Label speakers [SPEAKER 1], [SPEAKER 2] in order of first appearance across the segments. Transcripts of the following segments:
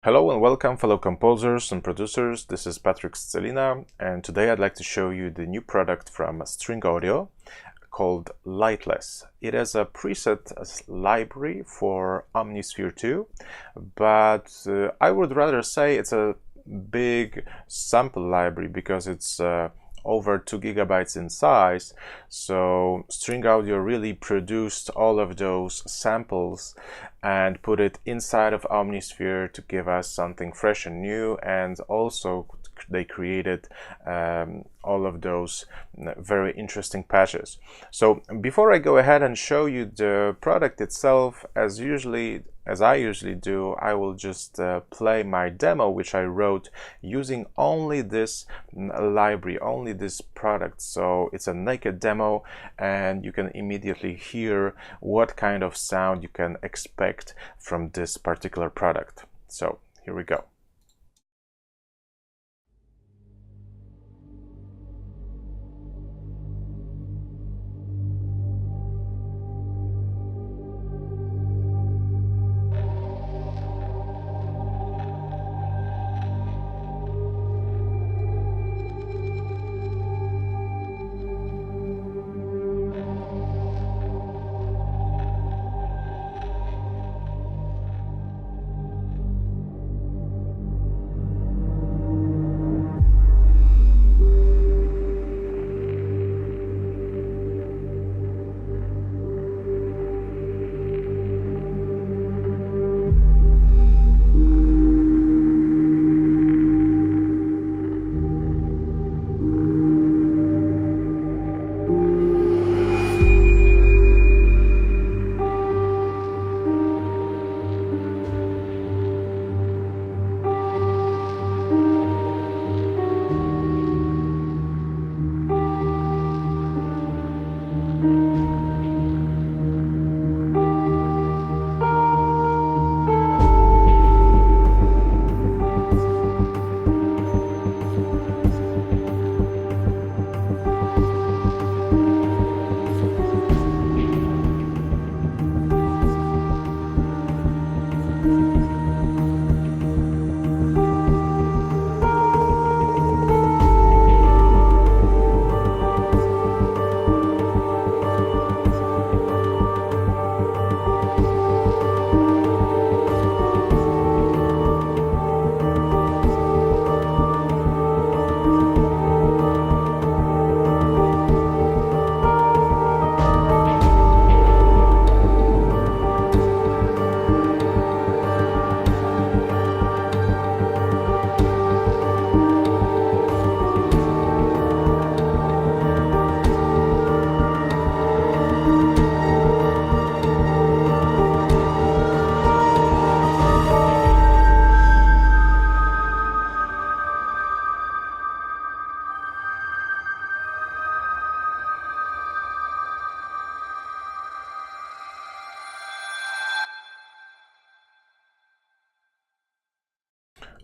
[SPEAKER 1] Hello and welcome, fellow composers and producers. This is Patrick Scelina, and today I'd like to show you the new product from String Audio called Lightless. It is a preset library for Omnisphere 2, but I would rather say it's a big sample library because it's over 2 gigabytes in size. So String Audio really produced all of those samples and put it inside of Omnisphere to give us something fresh and new, and also they created all of those very interesting patches. So before I go ahead and show you the product itself, as I usually do, I will just play my demo, which I wrote using only this library, only this product. So it's a naked demo, and you can immediately hear what kind of sound you can expect from this particular product. So here we go.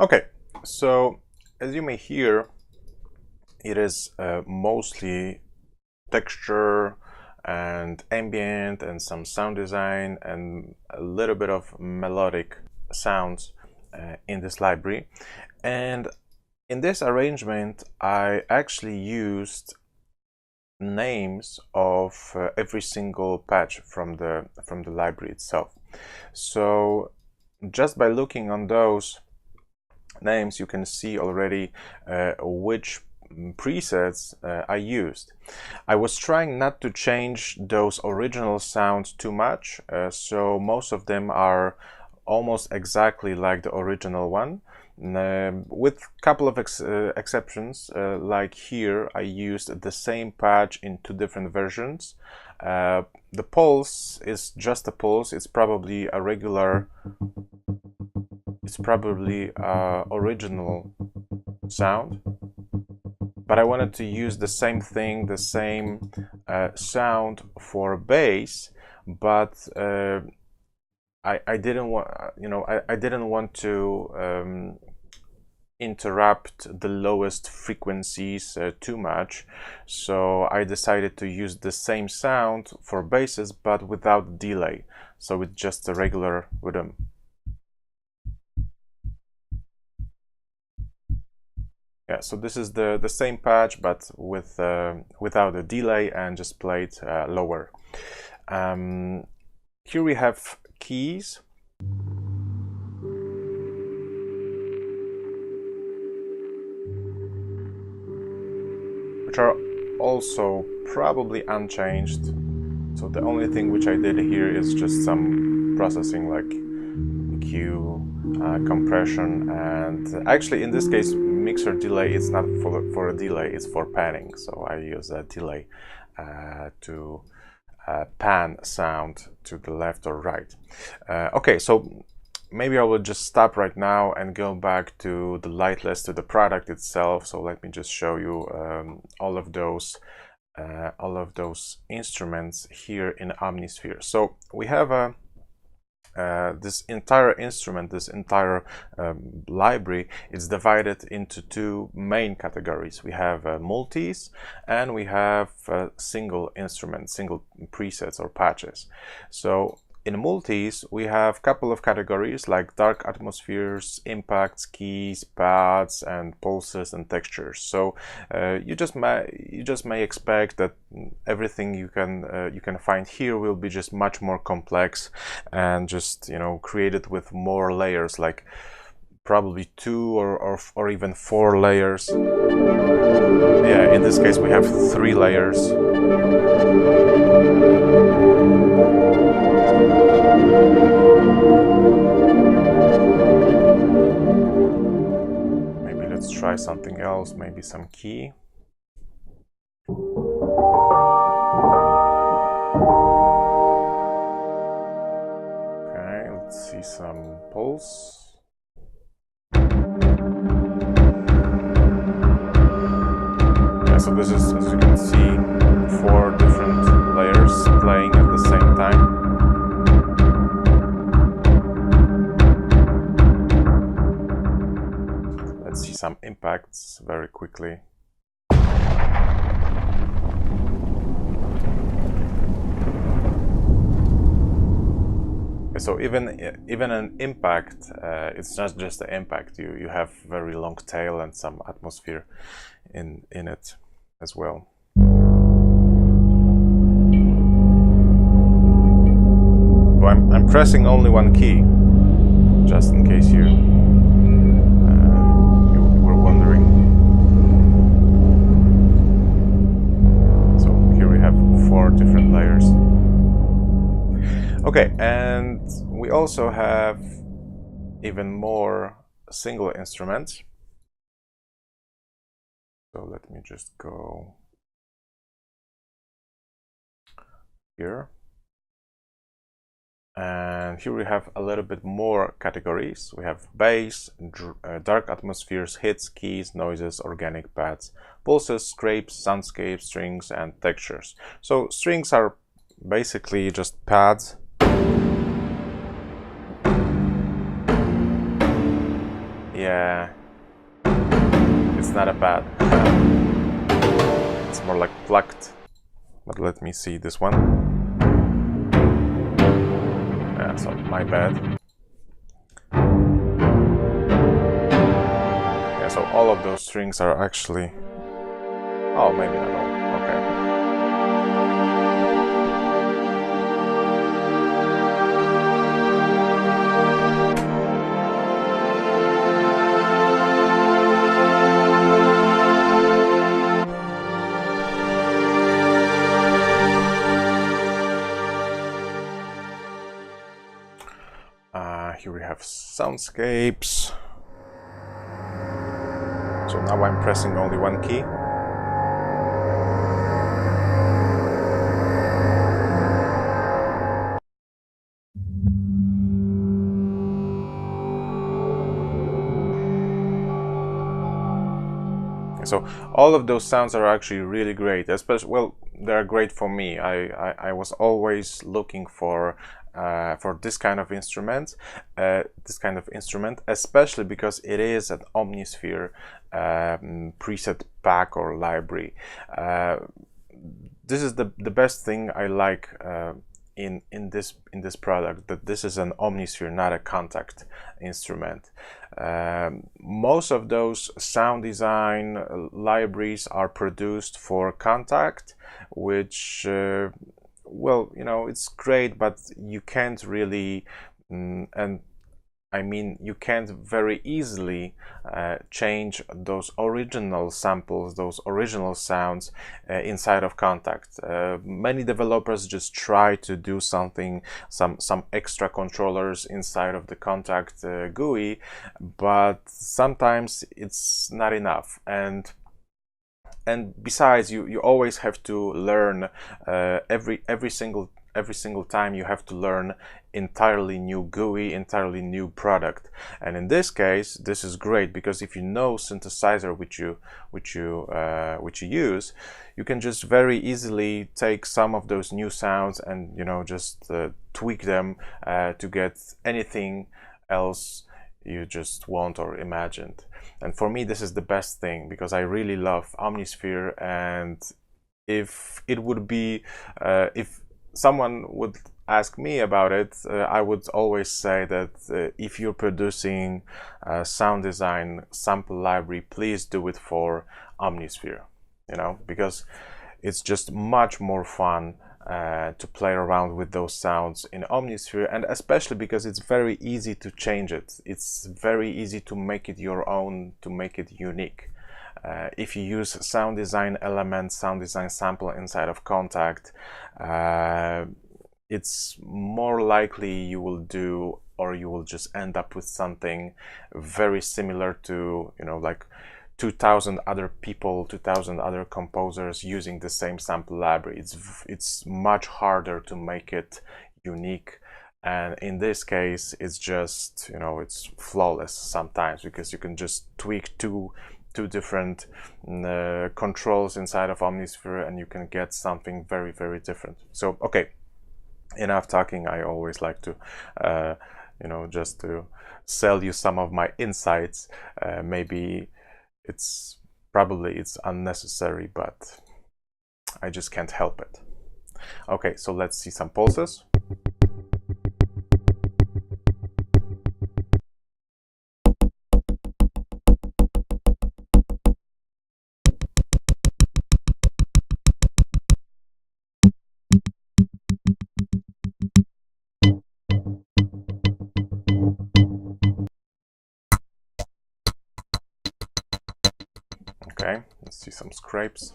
[SPEAKER 1] Okay, so as you may hear, it is mostly texture and ambient and some sound design and a little bit of melodic sounds in this library. And in this arrangement, I actually used names of every single patch from the library itself. So just by looking on those names, you can see already which presets I used. I was trying not to change those original sounds too much, so most of them are almost exactly like the original one, with a couple of exceptions. Like here, I used the same patch in 2 different versions. The pulse is just a pulse. It's probably a regular, it's probably original sound, but I wanted to use the same thing, the same sound for bass, but I didn't want, I didn't want to interrupt the lowest frequencies too much, so I decided to use the same sound for basses but without delay, so it's just a regular rhythm. Yeah, so this is the same patch, but with without a delay and just played lower. Here we have keys. Which are also probably unchanged. So the only thing which I did here is just some processing like EQ, compression, and actually in this case mixer delay, it's not for a delay, it's for panning. So I use a delay to pan sound to the left or right. Okay, so maybe I will just stop right now and go back to the Lightless, to the product itself. So let me just show you all of those instruments here in Omnisphere. So we have this entire instrument, this entire library is divided into two main categories. We have multis and we have single instruments, single presets or patches. So in multis, we have a couple of categories like dark atmospheres, impacts, keys, pads, and pulses and textures. So you just may expect that everything you can find here will be just much more complex and just created with more layers, like probably 2 or even 4 layers. Yeah, in this case we have 3 layers. Maybe let's try something else, maybe some key. Okay, let's see some pulse. Yeah, so this is, as you can see, 4 different layers playing at the same time. Let's see some impacts very quickly. So even an impact, it's not just the impact. You have very long tail and some atmosphere in it as well. So I'm pressing only one key, just in case you were wondering. So here we have 4 different layers. Okay, and we also have even more single instruments. So let me just go here. And here we have a little bit more categories. We have bass, dark atmospheres, hits, keys, noises, organic pads, pulses, scrapes, soundscapes, strings, and textures. So strings are basically just pads. Yeah, it's not a pad. It's more like plucked. But let me see this one. Yeah, so my bad. Yeah, so all of those strings are actually... Oh, maybe not all. Okay. Here we have soundscapes. So now I'm pressing only one key. So all of those sounds are actually really great, especially, well, they're great for me. I was always looking for this kind of instrument, especially because it is an Omnisphere preset pack or library. This is the best thing I like in this product, that this is an Omnisphere, not a contact instrument. Most of those sound design libraries are produced for Contact, which well, you know, it's great, but you can't really and I mean, you can't very easily change those original samples, those original sounds inside of Contact. Many developers just try to do something, some extra controllers inside of the Contact GUI, but sometimes it's not enough. And besides, you always have to learn every single time you have to learn entirely new GUI, entirely new product. And in this case, this is great because if you know synthesizer which you use, you can just very easily take some of those new sounds and, you know, just tweak them to get anything else you just want or imagined. And for me, this is the best thing because I really love Omnisphere. And if it would be if someone would ask me about it, I would always say that if you're producing sound design sample library, please do it for Omnisphere, you know, because it's just much more fun to play around with those sounds in Omnisphere, and especially because it's very easy to change it. It's very easy to make it your own, to make it unique. If you use sound design elements, sound design sample inside of Contact, it's more likely you will do, or you will just end up with something very similar to, you know, like 2,000 other people, 2,000 other composers using the same sample library. It's much harder to make it unique. And in this case, it's just, you know, it's flawless sometimes because you can just tweak two different controls inside of Omnisphere and you can get something very, very different. So, okay, enough talking. I always like to, you know, just to sell you some of my insights. Maybe it's unnecessary, but I just can't help it. Okay, so let's see some pulses. Okay, let's see some scrapes.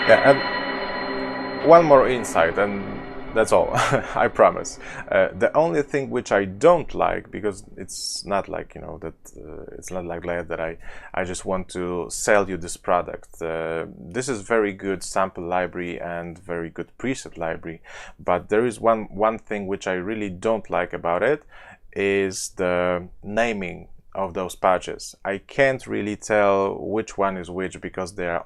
[SPEAKER 1] Yeah, and one more insight, and that's all. I promise. The only thing which I don't like, because it's not like, you know, that it's not like that I just want to sell you this product. This is very good sample library and very good preset library, but there is one thing which I really don't like about it, is the naming of those patches. I can't really tell which one is which because they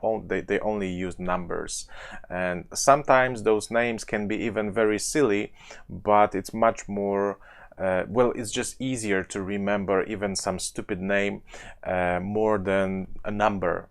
[SPEAKER 1] only use numbers, and sometimes those names can be even very silly, but it's much more well, it's just easier to remember even some stupid name more than a number.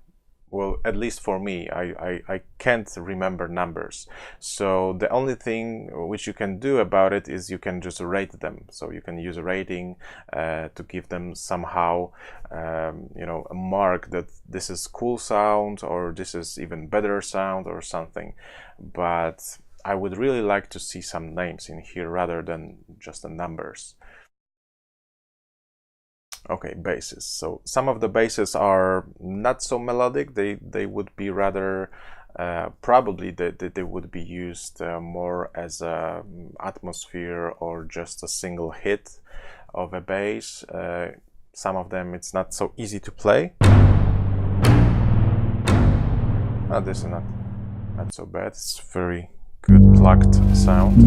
[SPEAKER 1] Well, at least for me, I can't remember numbers. So the only thing which you can do about it is you can just rate them. So you can use a rating to give them somehow, you know, a mark that this is cool sound or this is even better sound or something. But I would really like to see some names in here rather than just the numbers. Okay, basses. So some of the basses are not so melodic. They would be rather probably they would be used more as a atmosphere or just a single hit of a bass. Some of them it's not so easy to play. Oh, this is not so bad. It's very good plucked sound.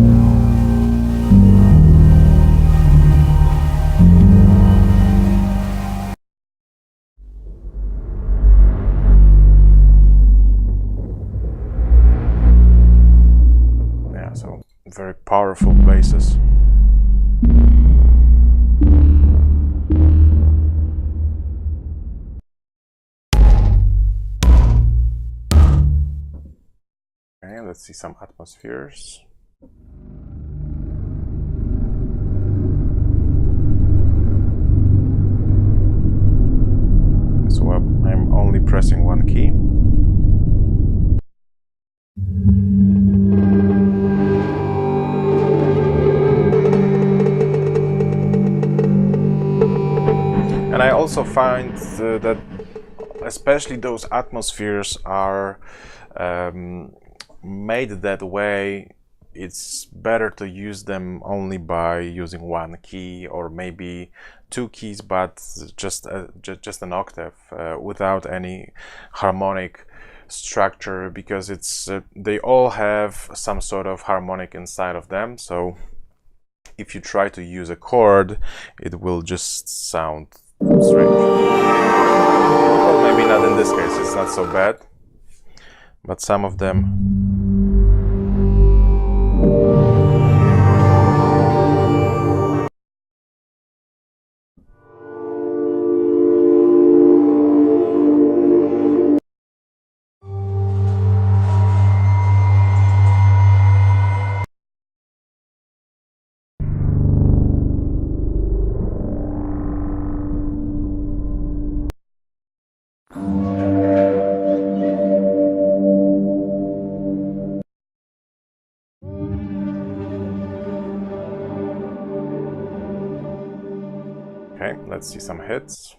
[SPEAKER 1] So very powerful basses. Okay, let's let's see some atmospheres. So I'm only pressing one key. And I also find that especially those atmospheres are made that way. It's better to use them only by using one key or maybe two keys, but just an octave without any harmonic structure, because it's they all have some sort of harmonic inside of them. So if you try to use a chord, it will just sound strange. Well, maybe not in this case, it's not so bad, but some of them. Okay, let's see some hits.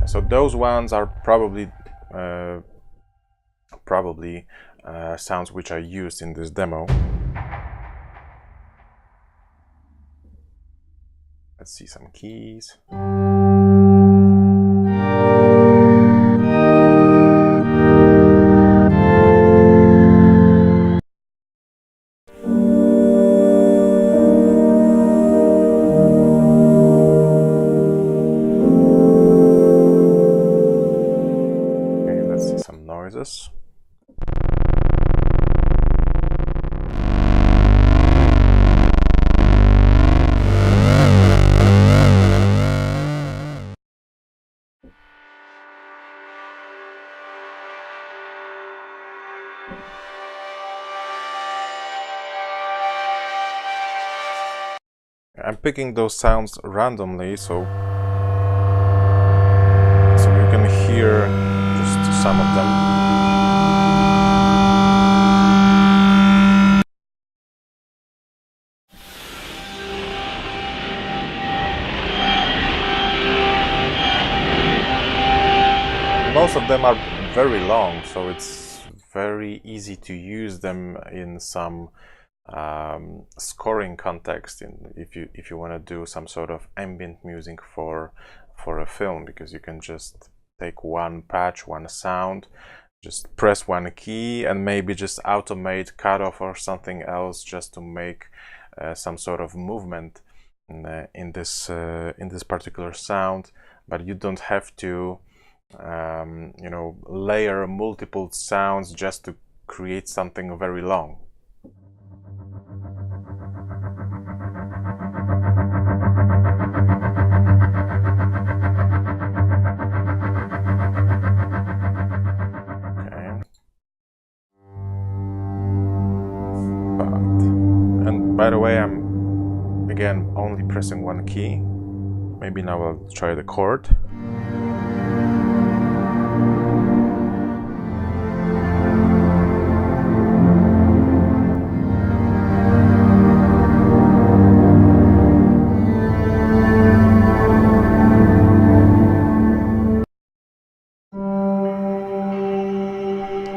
[SPEAKER 1] So those ones are probably sounds which I used in this demo. Let's see some keys. Okay, let's see some noises. I'm picking those sounds randomly, so you can hear just some of them. Most of them are very long, so it's very easy to use them in some scoring context, if you want to do some sort of ambient music for a film, because you can just take one patch, one sound, just press one key and maybe just automate cutoff or something else just to make some sort of movement in this particular sound. But you don't have to you know, layer multiple sounds just to create something very long. By the way, I'm again only pressing one key. Maybe now I'll try the chord.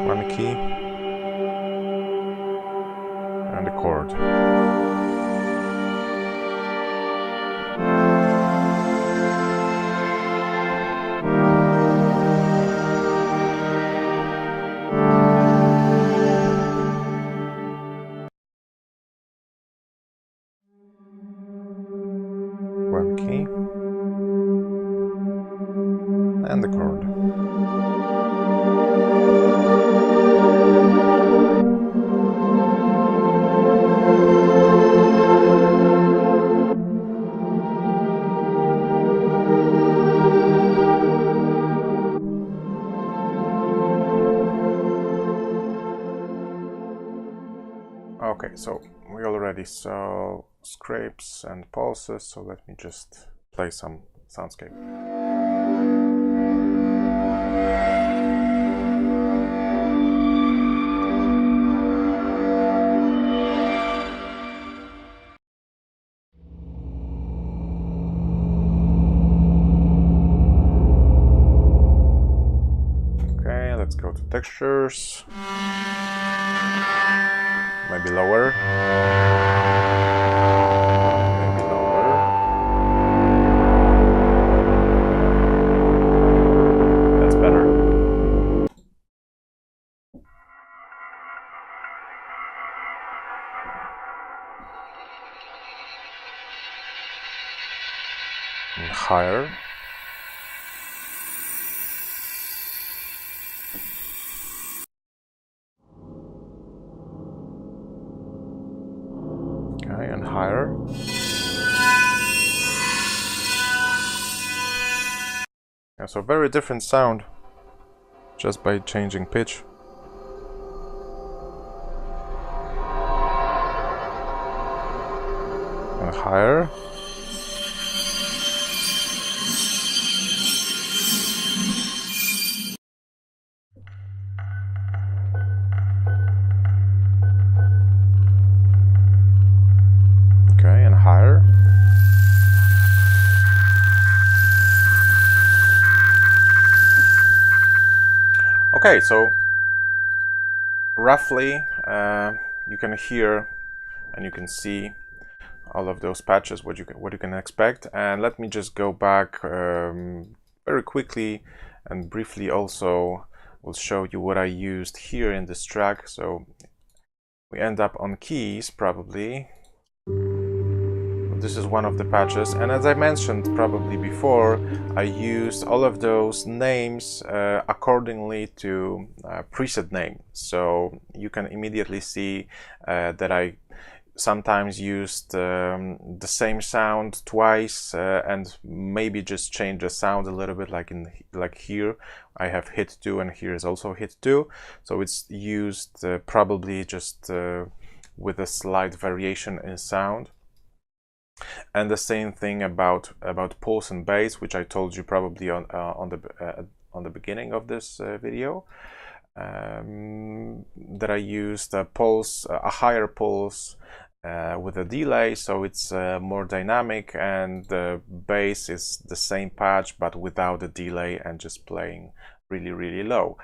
[SPEAKER 1] One key and a chord. One key and the chord. Okay, so we already saw scrapes and pulses, so let me just play some soundscape. Okay, let's go to textures. Maybe lower. Maybe lower. That's better. And higher. Okay, and higher. Yeah, so very different sound just by changing pitch. And higher. Okay, and higher. Okay, so roughly you can hear and you can see all of those patches, what you can expect. And let me just go back very quickly and briefly also will show you what I used here in this track. So we end up on keys probably. This is one of the patches, and as I mentioned probably before, I used all of those names accordingly to preset name. So you can immediately see that I sometimes used the same sound twice and maybe just change the sound a little bit, like here I have hit 2 and here is also hit 2, so it's used probably just with a slight variation in sound. And the same thing about pulse and bass, which I told you probably on the beginning of this video, that I used a pulse, a higher pulse with a delay, so it's more dynamic, and the bass is the same patch but without a delay and just playing really, really low.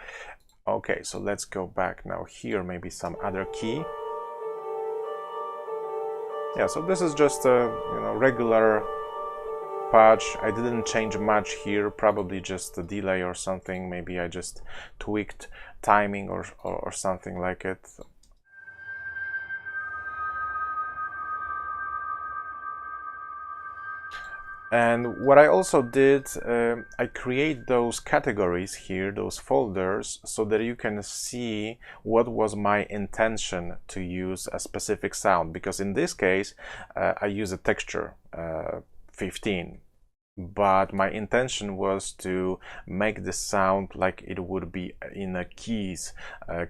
[SPEAKER 1] Okay, so let's go back now here, maybe some other key. Yeah, so this is just a regular patch. I didn't change much here, probably just a delay or something. Maybe I just tweaked timing or something like it. And what I also did, I create those categories here, those folders, so that you can see what was my intention to use a specific sound. Because in this case, I use a texture 15. But my intention was to make the sound like it would be in a keys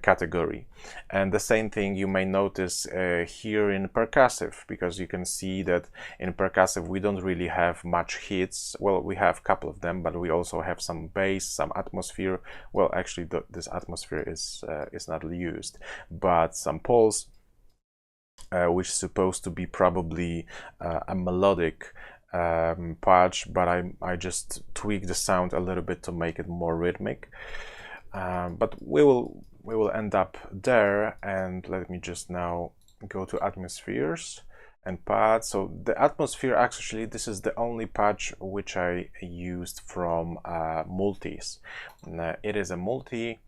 [SPEAKER 1] category. And the same thing you may notice here in percussive, because you can see that in percussive we don't really have much hits. Well, we have a couple of them, but we also have some bass, some atmosphere. Well, actually this atmosphere is not used, but some pulse, which is supposed to be probably a melodic patch, but I just tweak the sound a little bit to make it more rhythmic. But we will end up there, and let me just now go to atmospheres and pads. So the atmosphere, actually this is the only patch which I used from multis. It is a multi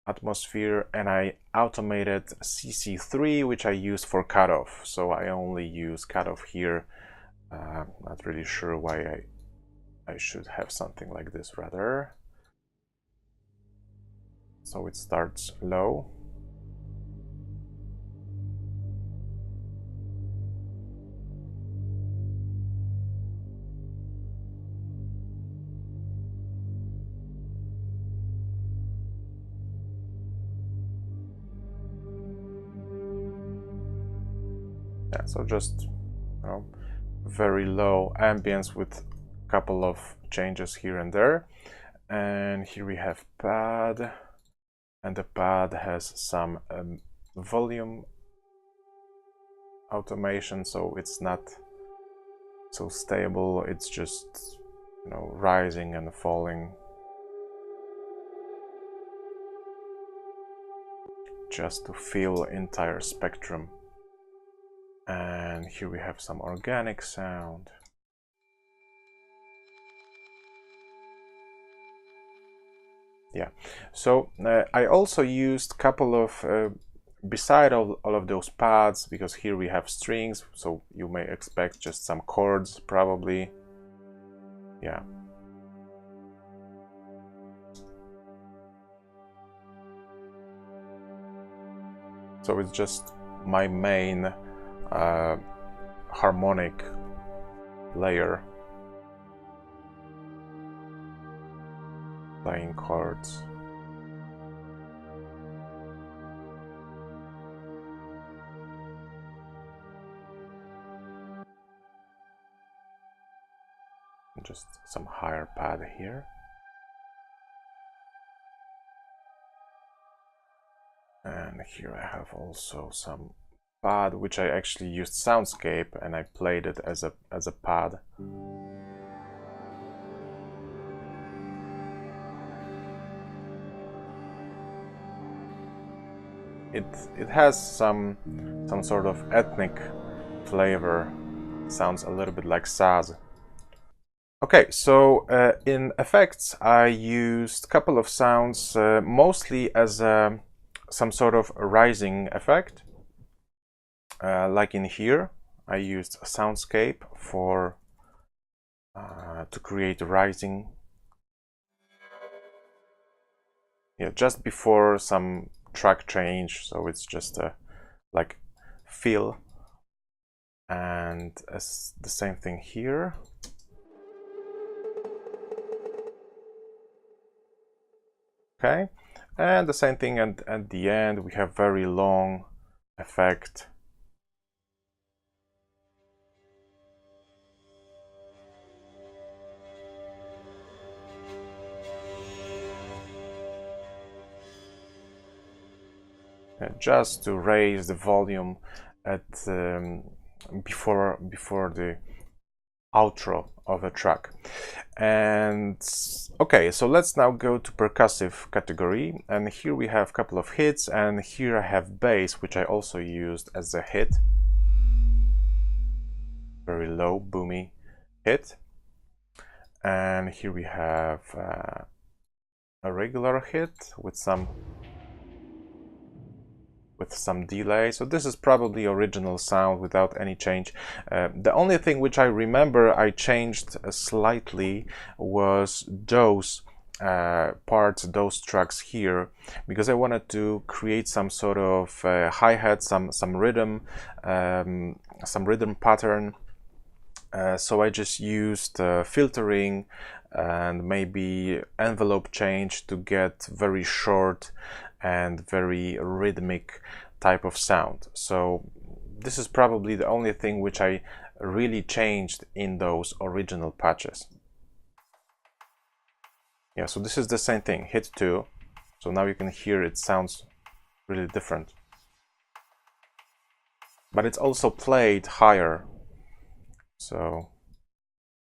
[SPEAKER 1] atmosphere, and I automated CC3, which I use for cutoff. So I only use cutoff here. Not really sure why I should have something like this rather. So it starts low. Yeah, so just, you know, very low ambience with a couple of changes here and there. And here we have pad, and the pad has some volume automation, so it's not so stable, it's just, you know, rising and falling, just to feel entire spectrum. And here we have some organic sound. Yeah, so I also used a couple of beside all of those pads, because here we have strings, so you may expect just some chords probably. Yeah, so it's just my main harmonic layer playing chords. Just some higher pad here. And here I have also some pad, which I actually used Soundscape, and I played it as a pad. It has some sort of ethnic flavor. Sounds a little bit like Saz. Okay, so in effects I used a couple of sounds, mostly as some sort of rising effect. Like in here, I used a Soundscape for to create rising. Yeah, just before some track change, so it's just a like fill. And as the same thing here. Okay, and the same thing at the end, we have very long effect. Just to raise the volume at before the outro of a track. And okay, so let's now go to percussive category, and here we have a couple of hits, and here I have bass, which I also used as a hit, very low boomy hit. And here we have a regular hit with some delay. So this is probably original sound without any change. The only thing which I remember I changed slightly was those parts, those tracks here, because I wanted to create some sort of hi-hat, some rhythm pattern. So I just used filtering and maybe envelope change to get very short and very rhythmic type of sound. So this is probably the only thing which I really changed in those original patches. Yeah, so this is the same thing, hit 2. So now you can hear it sounds really different. But it's also played higher. So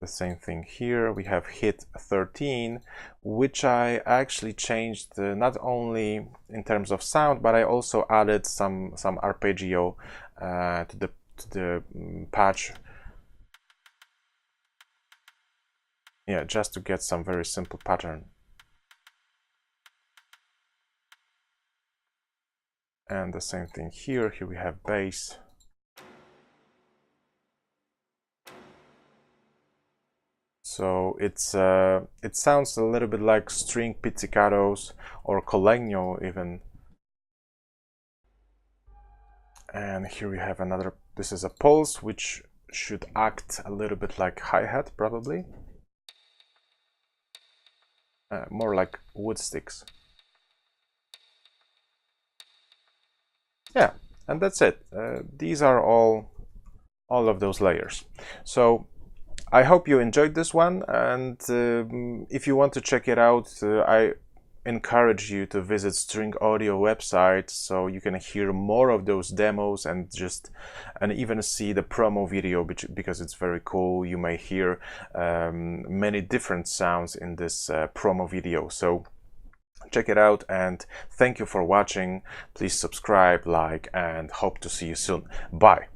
[SPEAKER 1] the same thing here, we have hit 13, which I actually changed not only in terms of sound, but I also added some arpeggio to the patch. Yeah, just to get some very simple pattern. And the same thing here. Here we have bass. So it's it sounds a little bit like string pizzicatos or collegno even. And here we have another, this is a pulse, which should act a little bit like hi-hat probably. More like wood sticks. Yeah, and that's it. These are all all of those layers. So I hope you enjoyed this one, and if you want to check it out, I encourage you to visit String Audio website so you can hear more of those demos and even see the promo video, because it's very cool. You may hear many different sounds in this promo video. So check it out, and thank you for watching. Please subscribe, like, and hope to see you soon. Bye.